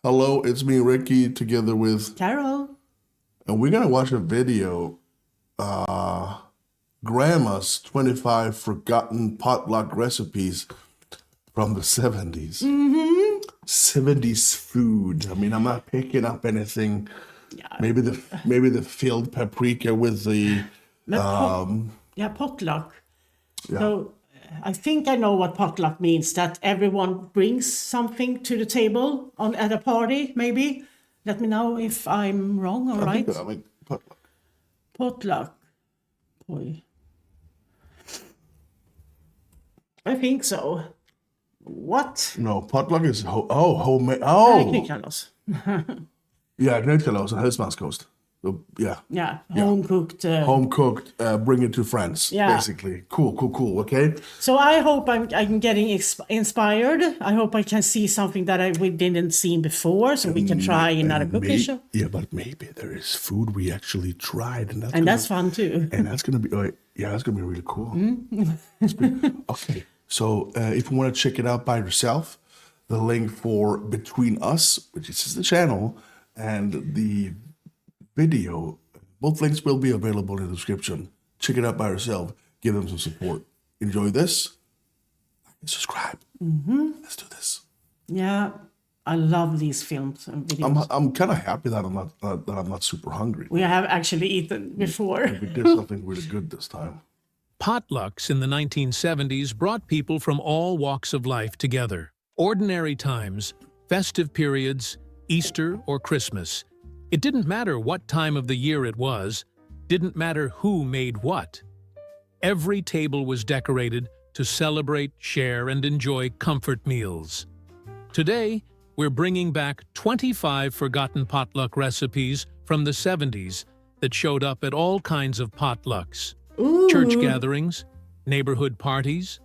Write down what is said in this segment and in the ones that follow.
Hello, it's me, Ricky, together with, Carol. and we're gonna watch a video, Grandma's 25 Forgotten Potluck Recipes from the 70s. 70s food. I mean, I'm not picking up anything. Yeah. Maybe the filled paprika with the, Potluck. yeah. So I think I know what potluck means, that everyone brings something to the table at a party, maybe. Let me know if I'm wrong or right. I mean, potluck. Potluck. Boy. I think so. What? No, potluck is homemade. Oh, Knyckkalas. yeah, knyckkalas on husbandskost. Yeah. Yeah, home-cooked. Home cooked, bring it to friends, Yeah. basically. Cool, okay? So I hope I'm getting inspired. I hope I can see something that we didn't see before, so we can try another cooking show. Yeah, but maybe there is food we actually tried. And that's fun too. And that's going to be, that's going to be really cool. Okay, so if you want to check it out by yourself, the link for Between Us, which is the channel, and the video, both links will be available in the description. Check it out by yourself. Give them some support. Enjoy this. Like and subscribe. Let's do this. Yeah, I love these films and videos. I'm kind of happy that I'm not super hungry. We have actually eaten before. We did something really good this time. Potlucks in the 1970s brought people from all walks of life together. Ordinary times, festive periods, Easter or Christmas. It didn't matter what time of the year it was, didn't matter who made what. Every table was decorated to celebrate, share, and enjoy comfort meals. Today, we're bringing back 25 forgotten potluck recipes from the 70s that showed up at all kinds of potlucks. Ooh. Church gatherings, neighborhood parties,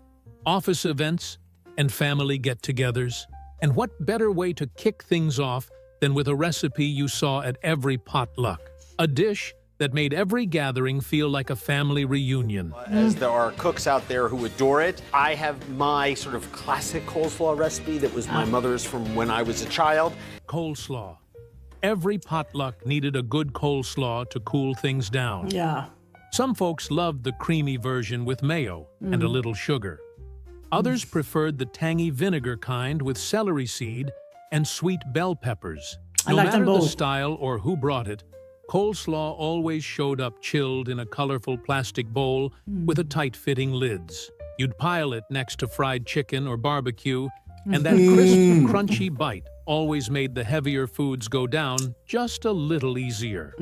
office events, and family get-togethers. And what better way to kick things off than with a recipe you saw at every potluck? A dish that made every gathering feel like a family reunion. As there are cooks out there who adore it, I have my sort of classic coleslaw recipe that was my mother's from when I was a child. Coleslaw. Every potluck needed a good coleslaw to cool things down. Yeah. Some folks loved the creamy version with mayo and a little sugar. Others preferred the tangy vinegar kind with celery seed and sweet bell peppers. I No like them matter the both. style or who brought it, coleslaw always showed up chilled in a colorful plastic bowl with a tight-fitting lids. You'd pile it next to fried chicken or barbecue, and that crisp, crunchy bite always made the heavier foods go down just a little easier.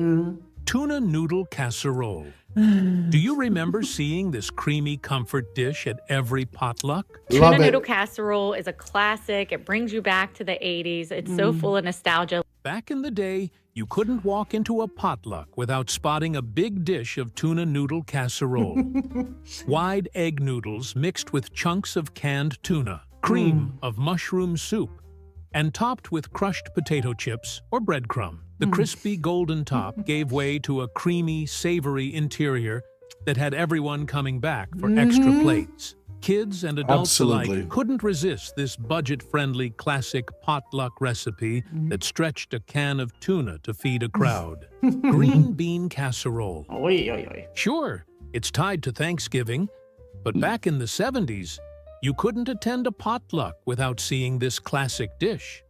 Tuna noodle casserole. Do you remember seeing this creamy comfort dish at every potluck? Love Tuna it. noodle casserole is a classic. It brings you back to the 80s. It's so full of nostalgia. Back in the day, you couldn't walk into a potluck without spotting a big dish of tuna noodle casserole. Wide egg noodles mixed with chunks of canned tuna, cream of mushroom soup, and topped with crushed potato chips or breadcrumb. The crispy golden top gave way to a creamy, savory interior that had everyone coming back for extra plates. Kids and adults Absolutely. alike couldn't resist this budget-friendly classic potluck recipe that stretched a can of tuna to feed a crowd. Green bean casserole. Oi, oi, oi. Sure, it's tied to Thanksgiving, but back in the 70s, you couldn't attend a potluck without seeing this classic dish.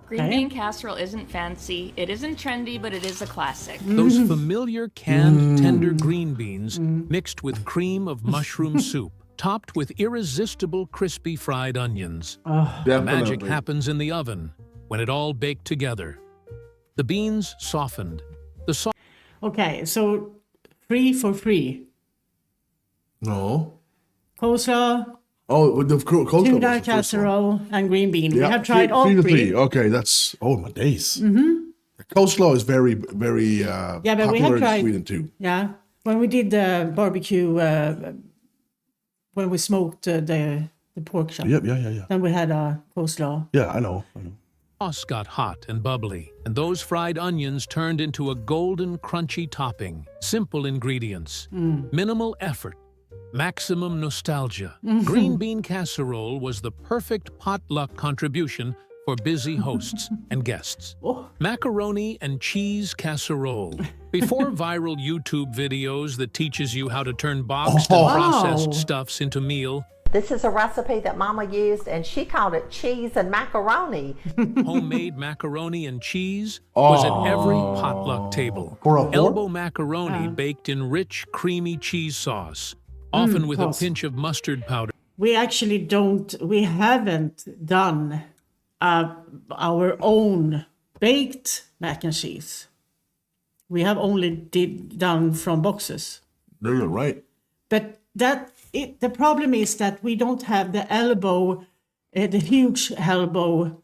Green Okay. bean casserole isn't fancy, it isn't trendy, but it is a classic. Those familiar canned tender green beans mixed with cream of mushroom soup, topped with irresistible crispy fried onions. The magic Definitely. happens in the oven when it all baked together. The beans softened. The sauce Okay, so 3 for 3. No. Coleslaw, Oh, with the coleslaw. tuna was the first one. casserole, and green bean. We Yeah, have tried all three to three. Okay, that's my days. Coleslaw is very, very Yeah, but popular we have in tried. Sweden too. Yeah, when we did the barbecue, when we smoked the pork chop, Yeah. then we had a coleslaw. Yeah, I know. sauce got hot and bubbly, and those fried onions turned into a golden, crunchy topping. Simple ingredients, minimal effort, maximum nostalgia. Green bean casserole was the perfect potluck contribution for busy hosts and guests. Macaroni and cheese casserole. Before viral YouTube videos that teaches you how to turn boxed and processed stuffs into meal, This is a recipe that Mama used, and she called it cheese and macaroni. homemade macaroni and cheese was at every potluck table. For a Elbow macaroni baked in rich, creamy cheese sauce, often with a pinch of mustard powder. We actually we haven't done our own baked mac and cheese. We have only done from boxes. No, you're right. But the problem is that we don't have the the huge elbow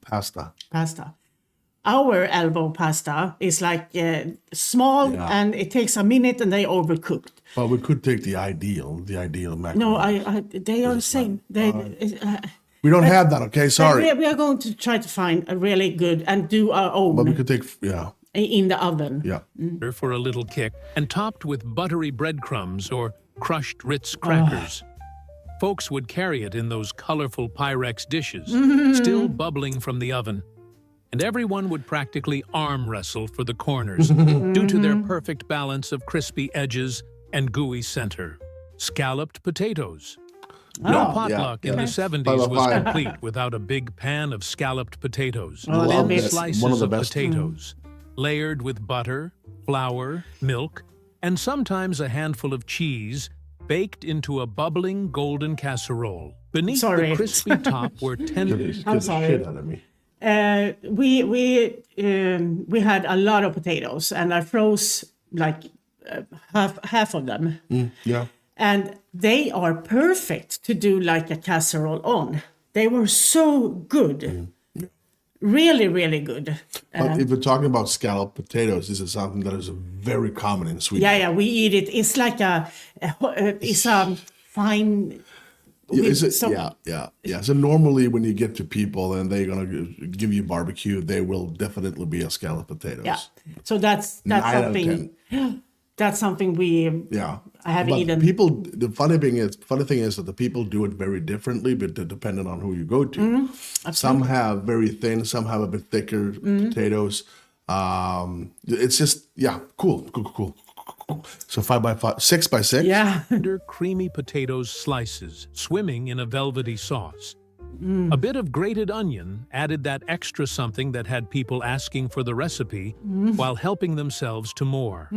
Pasta. pasta. Our elbow pasta is like small and it takes a minute and they overcooked. But we could take the ideal macaroni. No, they are the same. We don't have that, okay? Sorry. We are going to try to find a really good and do our own. But we could take, in the oven. Yeah. For a little kick, and topped with buttery breadcrumbs or crushed Ritz crackers. Folks would carry it in those colorful Pyrex dishes, still bubbling from the oven. And everyone would practically arm wrestle for the corners due to their perfect balance of crispy edges and gooey center. Scalloped potatoes. No potluck in the 70s was complete without a big pan of scalloped potatoes. Thin slices of potatoes, layered with butter, flour, milk, and sometimes a handful of cheese, baked into a bubbling golden casserole. Beneath the crispy top were tender... I'm sorry. Shit out of me. We had a lot of potatoes, and I froze like half of them. Yeah. And they are perfect to do like a casserole on. They were so good. Really, really good. But if we're talking about scalloped potatoes, this is something that is very common in Sweden. Yeah, we eat it. It's like it's a fine... Yeah. So normally when you get to people and they're going to give you barbecue, there will definitely be a scalloped potatoes. Yeah. So that's 9 out of something... 10. That's something I have eaten. People, the funny thing is that the people do it very differently, but depending on who you go to. Some have very thin, some have a bit thicker potatoes. It's just cool. So 5 by 5, 6 by 6. Yeah. Tender, creamy potatoes slices swimming in a velvety sauce. A bit of grated onion added that extra something that had people asking for the recipe while helping themselves to more.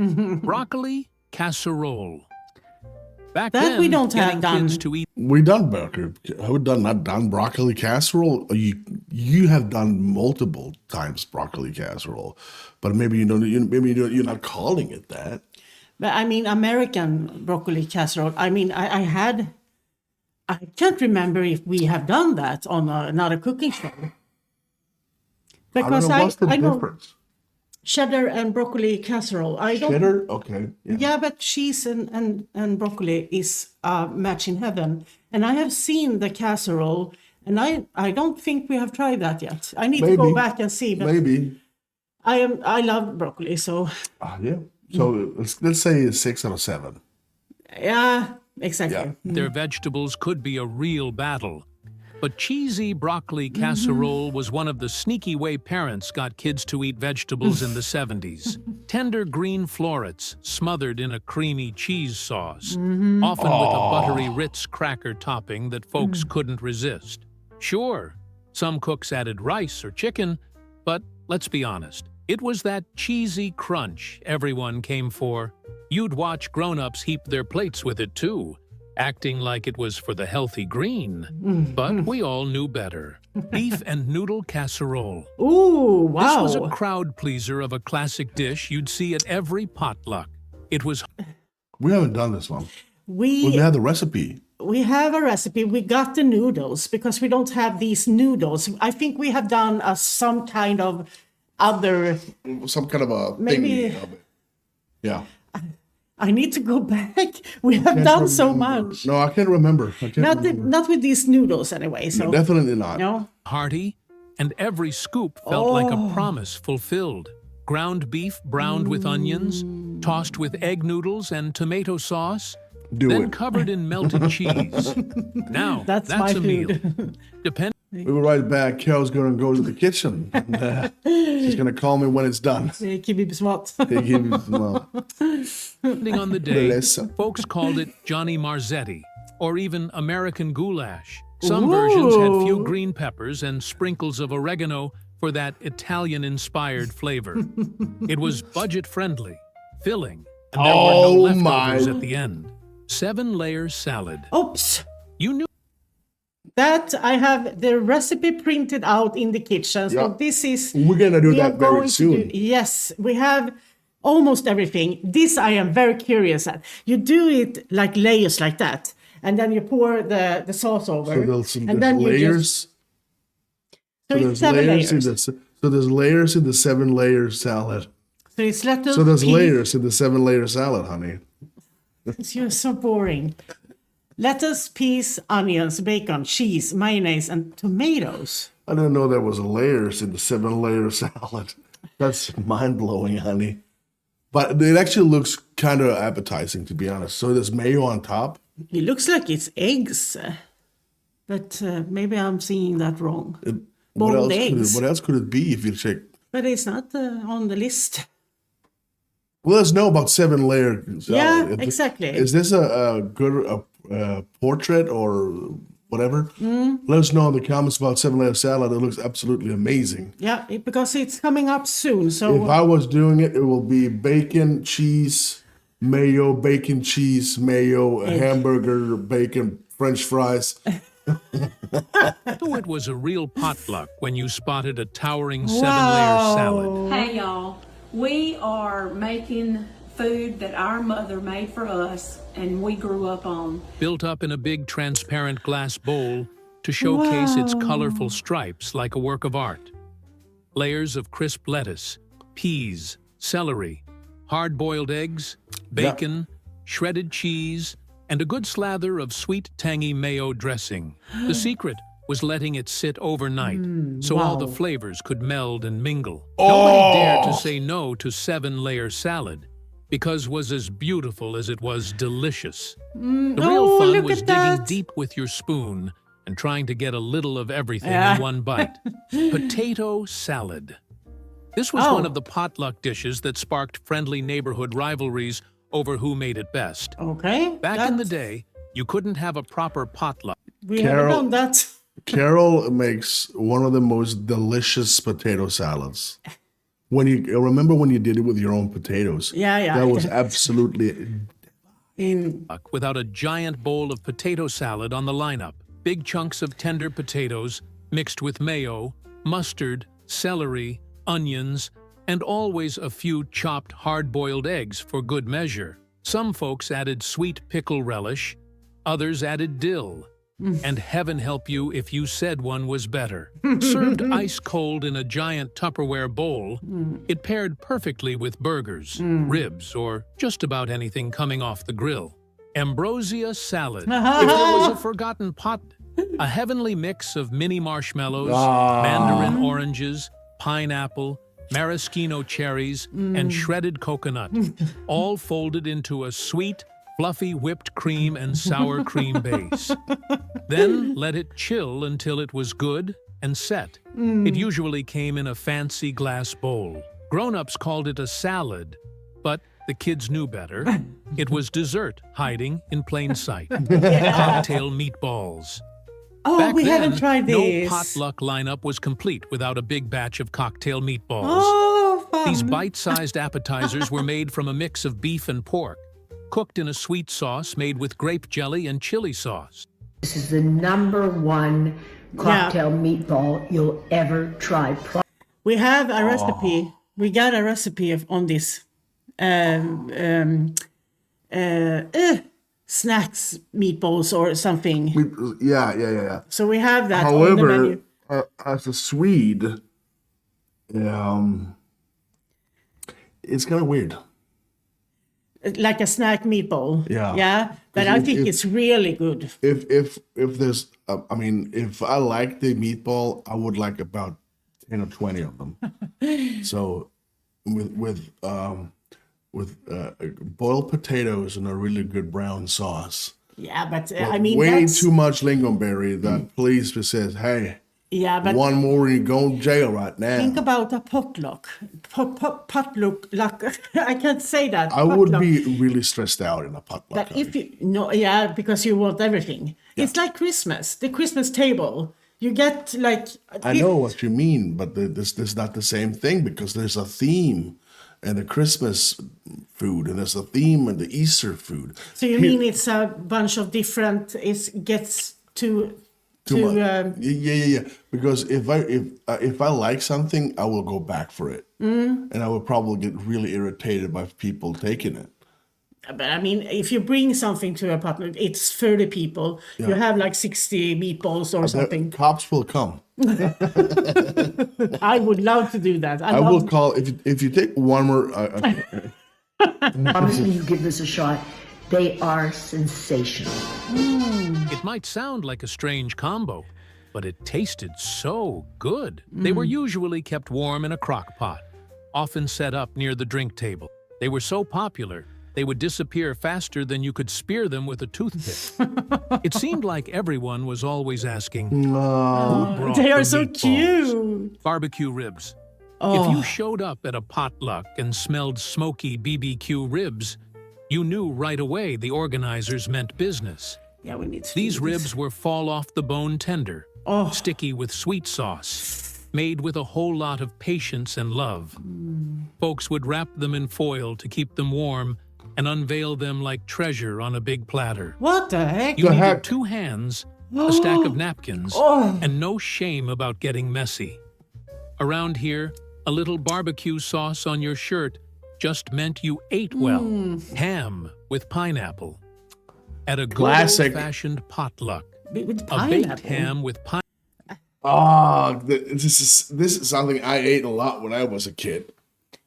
Broccoli casserole. Back That then, we don't getting have done. kids to eat We done broccoli. Have we not done broccoli casserole? You have done multiple times broccoli casserole, but maybe you're not calling it that. But I mean, American broccoli casserole. I mean, I can't remember if we have done that on another cooking show. Because what's the know difference? Cheddar and broccoli casserole. I don't. Cheddar, okay. Yeah, but cheese and broccoli is a match in heaven. And I have seen the casserole, and I don't think we have tried that yet. I need to go back and see. But Maybe. I love broccoli, so Yeah. So let's say 6 out of 7. yeah, exactly. Yeah. their vegetables could be a real battle. But cheesy broccoli casserole was one of the sneaky way parents got kids to eat vegetables in the 70s. Tender green florets smothered in a creamy cheese sauce, often with a buttery Ritz cracker topping that folks couldn't resist. Sure, some cooks added rice or chicken, but let's be honest, it was that cheesy crunch everyone came for. You'd watch grown-ups heap their plates with it too, acting like it was for the healthy green. But we all knew better. Beef and noodle casserole. Ooh, wow. This was a crowd pleaser of a classic dish you'd see at every potluck. It was We haven't done this one. We We had the recipe. We have a recipe. We got the noodles because we don't have these noodles. I think we have done some kind of other. Some kind of a Maybe- thingy of it. Yeah. I need to go back. We have done so much. No, I can't remember. Not with these noodles anyway. So Definitely not. no. hearty, and every scoop felt like a promise fulfilled. Ground beef browned with onions, tossed with egg noodles and tomato sauce, then it. covered in melted cheese. Now, That's my a meal. food. Depend We were right back. Carol's going to go to the kitchen. And, she's going to call me when it's done. Kibibsmat. Depending on the day, Melissa. folks called it Johnny Marzetti or even American goulash. Some versions had few green peppers and sprinkles of oregano for that Italian-inspired flavor. It was budget-friendly, filling, and there were no leftovers at the end. 7-layer salad. Oops. You knew That I have the recipe printed out in the kitchen. So Yeah. this is... We're going to do we are that very going to soon. yes, we have almost everything. This I am very curious at. You do it like layers like that. And then you pour the sauce over. So there's and then you layers. so it's 7 layers. So there's layers in the 7-layer salad. So it's lettuce, So there's peas. layers in the 7-layer salad, honey. You're so boring. Lettuce, peas, onions, bacon, cheese, mayonnaise, and tomatoes. I didn't know there was layers in the 7-layer salad. That's mind-blowing, honey. But it actually looks kind of appetizing, to be honest. So there's mayo on top. It looks like it's eggs. But maybe I'm seeing that wrong. What Boiled else, eggs. what else could it be if you check? But it's not on the list. Well, let's know about 7-layer salad. Yeah, exactly. Is this a good portrait or whatever? Let us know in the comments about 7-layer salad. It looks absolutely amazing. Yeah, because it's coming up soon. So If I was doing it, it will be bacon, cheese, mayo, bacon, cheese, mayo, a hamburger, bacon, French fries. So it was a real potluck when you spotted a towering 7-layer salad. Hey y'all, we are making food that our mother made for us and we grew up on. Built up in a big transparent glass bowl to showcase its colorful stripes like a work of art. Layers of crisp lettuce, peas, celery, hard-boiled eggs, bacon, shredded cheese, and a good slather of sweet, tangy mayo dressing. The secret was letting it sit overnight so all the flavors could meld and mingle. Nobody dared to say no to 7-layer salad because it was as beautiful as it was delicious. The real fun look was at digging that. deep with your spoon and trying to get a little of everything in one bite. Potato salad. This was one of the potluck dishes that sparked friendly neighborhood rivalries over who made it best. okay. Back in the day, you couldn't have a proper potluck. We haven't Carol- done that. Carol makes one of the most delicious potato salads. When you remember when you did it with your own potatoes, Yeah. that was absolutely Without a giant bowl of potato salad on the lineup. Big chunks of tender potatoes mixed with mayo, mustard, celery, onions, and always a few chopped hard-boiled eggs for good measure. Some folks added sweet pickle relish, others added dill. And heaven help you if you said one was better. Served ice cold in a giant Tupperware bowl, it paired perfectly with burgers, ribs, or just about anything coming off the grill. Ambrosia salad. If there was a forgotten pot, a heavenly mix of mini marshmallows, mandarin oranges, pineapple, maraschino cherries, and shredded coconut, all folded into a sweet, fluffy whipped cream and sour cream base. Then let it chill until it was good and set. It usually came in a fancy glass bowl. Grown-ups called it a salad, but the kids knew better. It was dessert hiding in plain sight. Cocktail meatballs. Oh, Back we then, haven't tried this. no potluck lineup was complete without a big batch of cocktail meatballs. Oh, fun. These bite-sized appetizers were made from a mix of beef and pork, cooked in a sweet sauce made with grape jelly and chili sauce. This is the #1 cocktail meatball you'll ever try. We have a recipe. We got a recipe on this. Snacks meatballs or something. yeah. So we have that on the However, menu. as a Swede, it's kind of weird. Like a snack meatball. Yeah. Yeah. But I think it's really good. If there's, I mean, if I like the meatball, I would like about 10 or 20 of them. So with boiled potatoes and a really good brown sauce. Yeah, but I mean, way that's, too much lingonberry that police says, hey, Yeah, but One more and you go in jail right now. think about a potluck. Potluck. I can't say that. I would Potluck. be really stressed out in a potluck. That if you no, yeah, because you want everything. It's like Christmas, the Christmas table. You get like. I know what you mean, but this is not the same thing because there's a theme in the Christmas food and there's a theme in the Easter food. So you mean it's a bunch of different? It gets too much. Yeah. Because if I like something, I will go back for it, and I will probably get really irritated by people taking it. But I mean, if you bring something to a partner, it's 30 people. Yeah. You have like 60 meatballs or something. Cops will come. I would love to do that. I will call if you take one more. Promise me you give this a shot. They are sensational. It might sound like a strange combo, but it tasted so good. They were usually kept warm in a crock pot, often set up near the drink table. They were so popular, they would disappear faster than you could spear them with a toothpick. It seemed like everyone was always asking, who brought They are the so meatballs?" cute. Barbecue ribs. If you showed up at a potluck and smelled smoky BBQ ribs, you knew right away the organizers meant business. Yeah, we need to. These do this. ribs were fall-off-the-bone tender, sticky with sweet sauce, made with a whole lot of patience and love. Folks would wrap them in foil to keep them warm and unveil them like treasure on a big platter. What the heck? You needed 2 hands, a stack of napkins, and no shame about getting messy. Around here, a little barbecue sauce on your shirt just meant you ate well. Ham with pineapple. At a good Classic. old-fashioned potluck, With a pineapple. baked ham with This is something I ate a lot when I was a kid.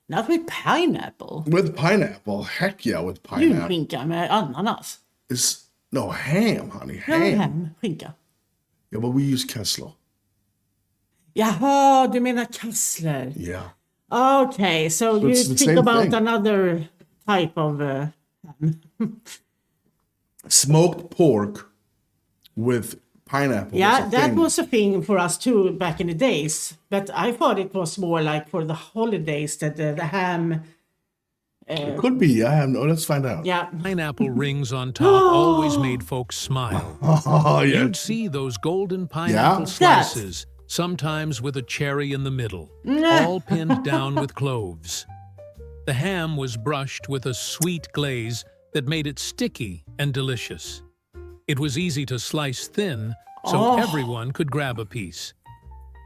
Not with pineapple. With pineapple, heck yeah, with Du pineapple. skinka med ananas. It's no ham, honey, Ja, ham. hem, skinka. Yeah, but we use Kessler. Jaha, du menar kassler. Yeah. Okay, so you it's the think same about thing. another type of Smoked pork with pineapple. yeah, a that thing. was a thing for us too back in the days. But I thought it was more like for the holidays that the ham. It could be. I have no. Let's find out. Yeah, pineapple rings on top always made folks smile. Oh yeah. You'd see those golden pineapple Yeah? slices, sometimes with a cherry in the middle, all pinned down with cloves. The ham was brushed with a sweet glaze that made it sticky and delicious. It was easy to slice thin, so everyone could grab a piece.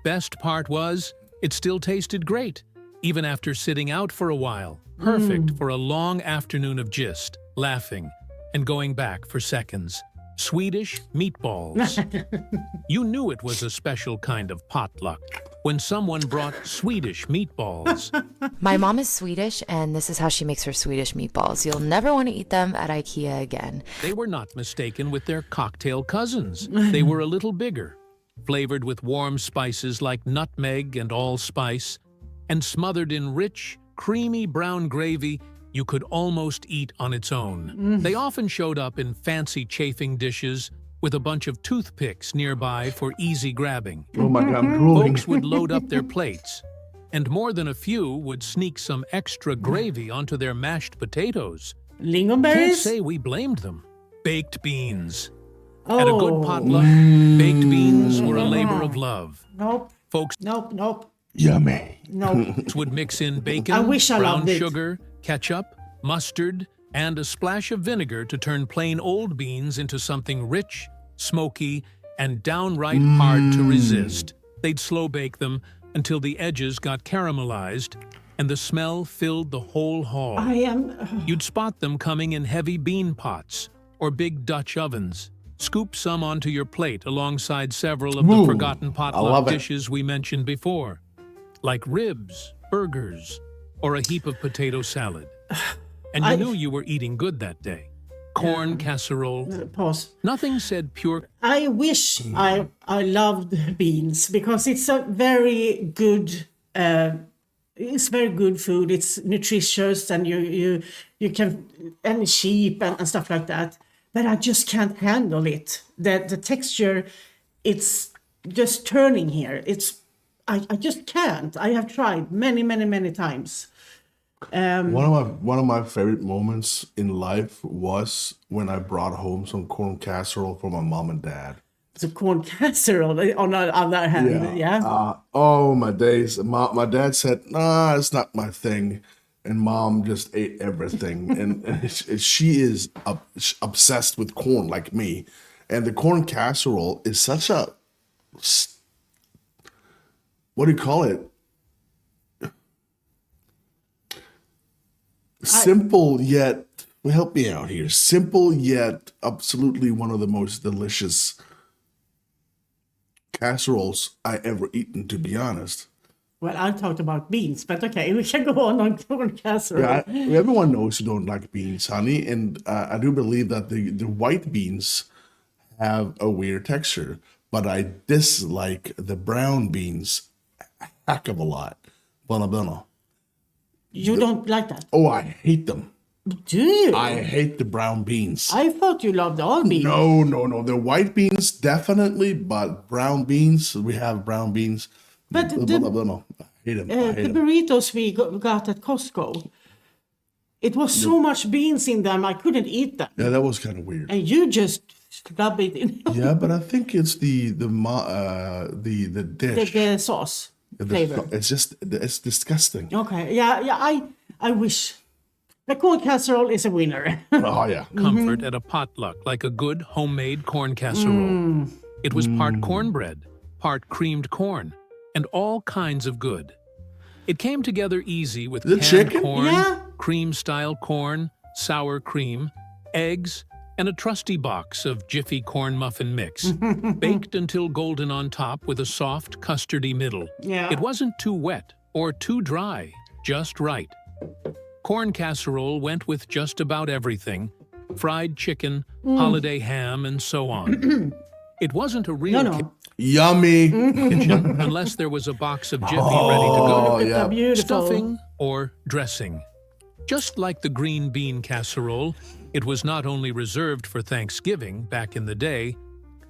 Best part was, it still tasted great, even after sitting out for a while. Perfect for a long afternoon of gist, laughing, and going back for seconds. Swedish meatballs. You knew it was a special kind of potluck when someone brought Swedish meatballs. My mom is Swedish, and this is how she makes her Swedish meatballs. You'll never want to eat them at IKEA again. They were not mistaken with their cocktail cousins. They were a little bigger, flavored with warm spices like nutmeg and allspice, and smothered in rich, creamy brown gravy you could almost eat on its own. They often showed up in fancy chafing dishes with a bunch of toothpicks nearby for easy grabbing. Oh my God, I'm drooling. Folks would load up their plates, and more than a few would sneak some extra gravy onto their mashed potatoes. Can't lingonberries. say we blamed them. Baked beans. Oh, At a good potluck, baked beans were a labor of love. nope, Folks nope. Yummy. would mix in bacon, I wish I brown loved it. sugar, ketchup, mustard, and a splash of vinegar to turn plain old beans into something rich, smoky, and downright hard to resist. They'd slow bake them until the edges got caramelized and the smell filled the whole hall. I am. You'd spot them coming in heavy bean pots or big Dutch ovens. Scoop some onto your plate alongside several of the Ooh, forgotten I potluck love it. dishes we mentioned before, like ribs, burgers, or a heap of potato salad. And you knew you were eating good that day. Corn casserole. Pause. Nothing said pure. I wish I loved beans because it's a very good. It's very good food. It's nutritious, and you can and cheap and stuff like that. But I just can't handle it. The texture, it's just turning here. I just can't. I have tried many times. One of my favorite moments in life was when I brought home some corn casserole for my mom and dad. The corn casserole on the other hand, yeah. Oh my days! My dad said, "Nah, it's not my thing," and mom just ate everything. and she is obsessed with corn like me, and the corn casserole is such a what do you call it? Simple yet, well, help me out here. Simple yet absolutely one of the most delicious casseroles I ever eaten, to be honest. Well, I talked about beans, but okay, we can go on corn casserole. Yeah, everyone knows you don't like beans, honey, and I do believe that the white beans have a weird texture, but I dislike the brown beans a heck of a lot. Bueno. You don't like that? Oh, I hate them. Do you? I hate the brown beans. I thought you loved all beans. No. The white beans, definitely, but brown beans, we have brown beans. But I hate them. the burritos we got at Costco, it was so much beans in them, I couldn't eat them. Yeah, that was kind of weird. And you just rub it in. Yeah, but I think it's the dish. The sauce flavor. It's disgusting. Okay, yeah, I wish. The corn casserole is a winner. Oh, yeah. Comfort at a potluck, like a good homemade corn casserole. It was part cornbread, part creamed corn, and all kinds of good. It came together easy with canned chicken? corn, Yeah. cream-style corn, sour cream, eggs, and a trusty box of Jiffy corn muffin mix, baked until golden on top with a soft, custardy middle. Yeah. It wasn't too wet or too dry, just right. Corn casserole went with just about everything, fried chicken, holiday ham, and so on. It wasn't a real Yummy. kitchen unless there was a box of Jiffy ready to go. Oh, yeah. Beautiful. Stuffing or dressing. Just like the green bean casserole, it was not only reserved for Thanksgiving back in the day,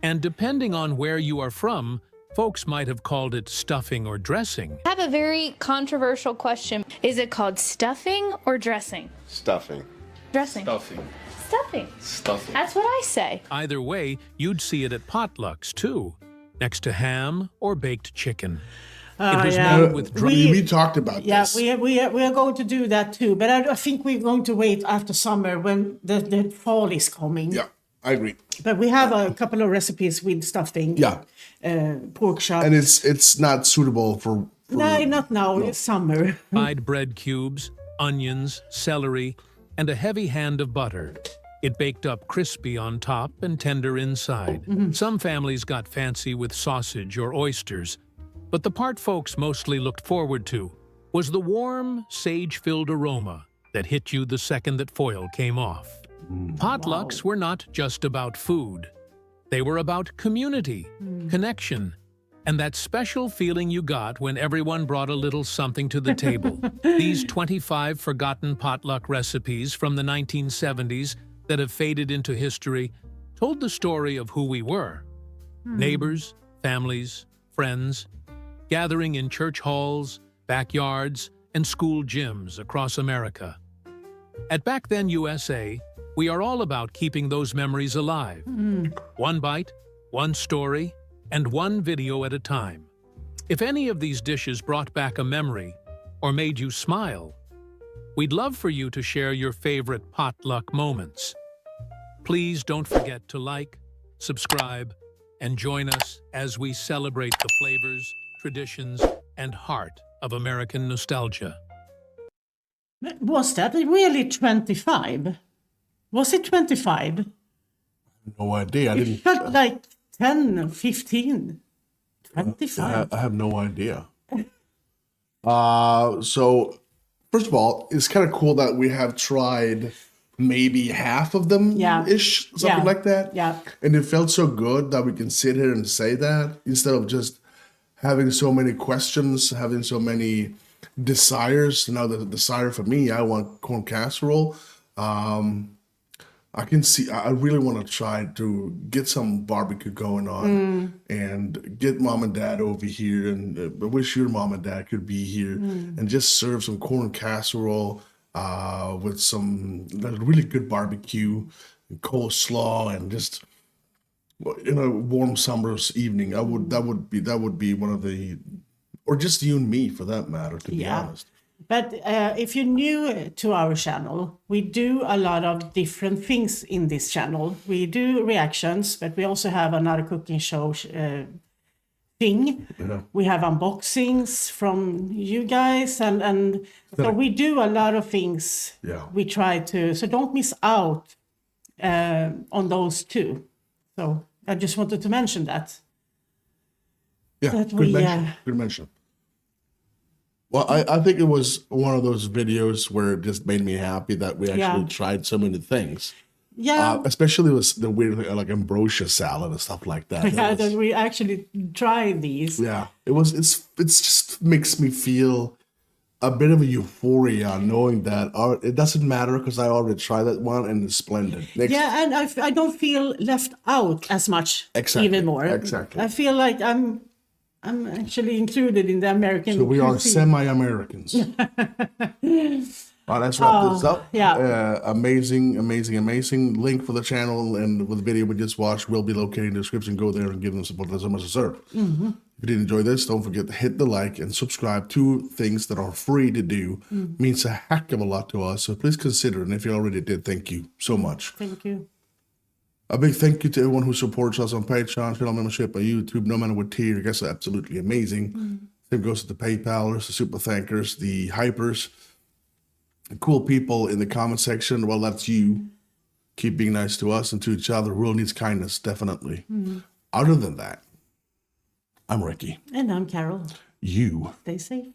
and depending on where you are from, folks might have called it stuffing or dressing. I have a very controversial question. Is it called stuffing or dressing? Stuffing. Dressing. Stuffing. Stuffing. Stuffing. That's what I say. Either way, you'd see it at potlucks too, next to ham or baked chicken. It was made with We talked about this. Yeah, we are going to do that too. But I think we're going to wait after summer when the fall is coming. Yeah, I agree. But we have a couple of recipes with stuffing. Yeah. Pork chop. And it's not suitable for No, not now. It's summer. fried bread cubes, onions, celery, and a heavy hand of butter. It baked up crispy on top and tender inside. Some families got fancy with sausage or oysters, but the part folks mostly looked forward to was the warm, sage-filled aroma that hit you the second that foil came off. Potlucks were not just about food. They were about community, connection, and that special feeling you got when everyone brought a little something to the table. These 25 forgotten potluck recipes from the 1970s that have faded into history told the story of who we were. Neighbors, families, friends, gathering in church halls, backyards, and school gyms across America. At Back Then USA, we are all about keeping those memories alive. One bite, one story, and one video at a time. If any of these dishes brought back a memory or made you smile, we'd love for you to share your favorite potluck moments. Please don't forget to like, subscribe, and join us as we celebrate the flavors, traditions, and heart of American nostalgia. Was that really 25? Was it 25? No idea. I It didn't. felt like 10, 15, 25. I have no idea. So, first of all, it's kind of cool that we have tried maybe half of them ish, something like that. Yeah. And it felt so good that we can sit here and say that instead of just having so many questions, having so many desires. Now the desire for me, I want corn casserole. I can see. I really want to try to get some barbecue going on and get mom and dad over here. And I wish your mom and dad could be here and just serve some corn casserole with some really good barbecue, and coleslaw, and just in a warm summer's evening. That would be one of the, or just you and me for that matter. To be honest. But if you're new to our channel, we do a lot of different things in this channel. We do reactions, but we also have another cooking show thing. Yeah. We have unboxings from you guys, and so we do a lot of things. Yeah. We try to, so don't miss out on those too. So I just wanted to mention that. Yeah, good mention. Well, I think it was one of those videos where it just made me happy that we actually tried so many things. Yeah. Especially with the weird like ambrosia salad and stuff like that. Yeah, that we actually tried these. Yeah. It's just makes me feel a bit of a euphoria knowing that it doesn't matter because I already tried that one and it's splendid. Yeah, and I don't feel left out as much even more. Exactly. I feel like I'm actually included in the American So we are cuisine. semi-Americans. Well, let's wrap this up. Yeah. Amazing. Link for the channel and with the video we just watched will be located in the description. Go there and give them support. That's so much deserved. Mm-hmm. If you did enjoy this, don't forget to hit the like and subscribe. 2 things that are free to do. Means a heck of a lot to us. So please consider. And if you already did, thank you so much. Thank you. A big thank you to everyone who supports us on Patreon, channel membership, on YouTube, no matter what tier. You guys are absolutely amazing. Same goes to the PayPalers, the super thankers, the hypers, the cool people in the comment section. Well, that's you. Keep being nice to us and to each other. The world needs kindness, definitely. Other than that, I'm Recky. And I'm Carol. You Stay safe.